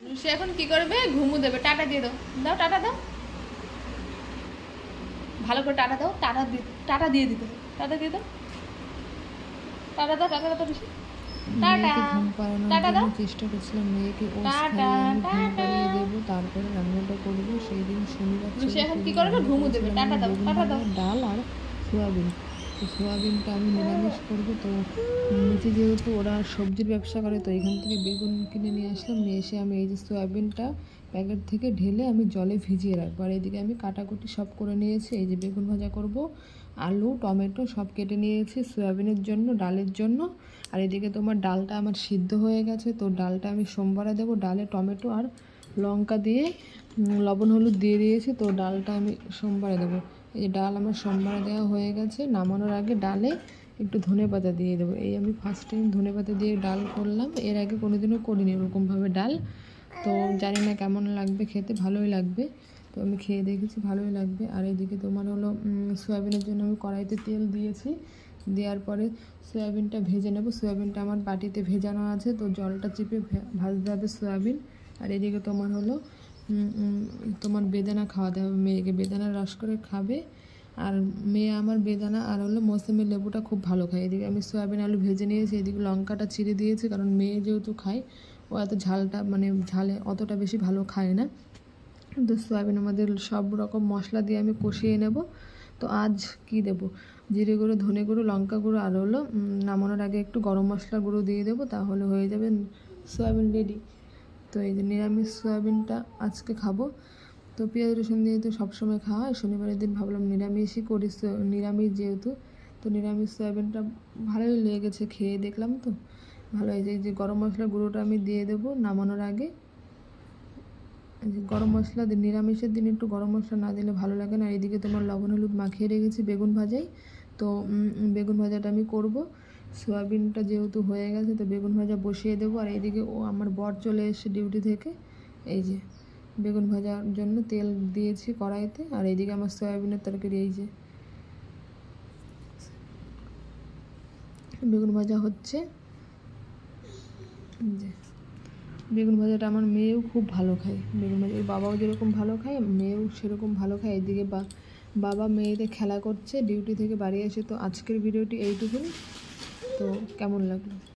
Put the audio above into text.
সে এখন কি করবে? ঘুমু দেবে। টাটা দিয়ে দাও, দাও টাটা দাও, ভালো করে টাটা দাও। টাটা দিয়ে দিতে, টাটা দিয়ে দাও, টাটা দাও, টাটা দাও বেশি। মেয়েকে ঘুম পাড়ানোর জন্য চেষ্টা করছিলাম, মেয়েকে ওটস খাইয়ে আমি ঘুম পাড়িয়ে দেবো, তারপরে রান্নাটা করবো। সেই দিন শনিবার ছিল, ডাল আর সোয়াবিন। তো সোয়াবিনটা আমি নিরামিষ করবো। তো নিচে যেহেতু ওরা সবজির ব্যবসা করে, তো এখান থেকে বেগুন কিনে নিয়ে আসলাম। নিয়ে এসে আমি এই যে সোয়াবিনটা প্যাকেট থেকে ঢেলে আমি জলে ভিজিয়ে রাখবো। আর এদিকে আমি কাটাকুটি সব করে নিয়েছি। এই যে বেগুন ভাজা করব, আলু টমেটো সব কেটে নিয়েছি সোয়াবিনের জন্য, ডালের জন্য। আর এদিকে তোমার ডালটা আমার সিদ্ধ হয়ে গেছে। তো ডালটা আমি সোমবারে দেবো। ডালে টমেটো আর লঙ্কা দিয়ে লবণ হলুদ দিয়ে দিয়েছি। তো ডালটা আমি সোমবারে দেবো। এই যে ডাল আমার সোমবারে দেওয়া হয়ে গেছে। নামানোর আগে ডালে একটু ধনেপাতা দিয়ে দেবো। এই আমি ফার্স্ট টাইম ধনেপাতা দিয়ে ডাল করলাম, এর আগে কোনোদিনও করিনি ওরকমভাবে ডাল। তো জানি না কেমন লাগবে খেতে, ভালোই লাগবে। তো আমি খেয়ে দেখেছি, ভালোই লাগবে। আর এদিকে তোমার হলো সয়াবিনের জন্য আমি কড়াইতে তেল দিয়েছি। দেওয়ার পরে সয়াবিনটা ভেজে নেব। সয়াবিনটা আমার বাটিতে ভেজানো আছে, তো জলটা চিপে ভাজতে হবে সয়াবিন। আর এদিকে তোমার হলো তোমার বেদানা খাওয়াতে হবে মেয়েকে, বেদানা রস করে খাবে। আর মেয়ে আমার বেদানা আর হলো মৌসুমি লেবুটা খুব ভালো খায়। এদিকে আমি সয়াবিন আলু ভেজে নিয়েছি, এদিকে লঙ্কাটা চিড়ে দিয়েছি, কারণ মেয়ে যেহেতু খায়, ও এত ঝালটা মানে ঝালে অতটা বেশি ভালো খায় না। তো সয়াবিনের মধ্যে সব রকম মশলা দিয়ে আমি কষিয়ে নেব। তো আজ কি দেব? জিরে গুঁড়ো, ধনে গুঁড়ো, লঙ্কা গুঁড়ো, আর হলো নামানোর আগে একটু গরম মশলা গুঁড়ো দিয়ে দেবো, তাহলে হয়ে যাবে সয়াবিন রেডি। তো এই যে নিরামিষ সয়াবিনটা আজকে খাবো। তো পেঁয়াজ রসুন দিয়ে তো সবসময় খাওয়া হয়, শনিবারের দিন ভাবলাম নিরামিষই করি, নিরামিষ যেহেতু। তো নিরামিষ সয়াবিনটা ভালোই লেগেছে, খেয়ে দেখলাম তো ভালো হয়েছে। এই যে গরম মশলা গুঁড়োটা আমি দিয়ে দেবো নামানোর আগে। গরম মশলা নিরামিষের দিন একটু গরম মশলা না দিলে ভালো লাগে না। এদিকে তোমার লবণ হলুদ মাখিয়ে রেখেছি বেগুন ভাজাই। তো বেগুন ভাজাটা আমি করব। সয়াবিনটা যেহেতু হয়ে গেছে, তো বেগুন ভাজা বসিয়ে দেবো। আর এইদিকে আমার বর চলে এসে ডিউটি থেকে, এই যে বেগুন ভাজার জন্য তেল দিয়েছি কড়াইতে। আর এইদিকে আমার সয়াবিনের তরকারি, এই যে বেগুন ভাজা হচ্ছে। যে বেগুন ভাজাটা আমার মেয়েও খুব ভালো খায়, বেগুন ভাজা বাবাও যেরকম ভালো খায় মেয়েও সেরকম ভালো খায়। এদিকে বাবা মেয়েদের খেলা করছে ডিউটি থেকে বাড়ি এসে। তো আজকের ভিডিওটি এইটুকুই। তো কেমন লাগলো?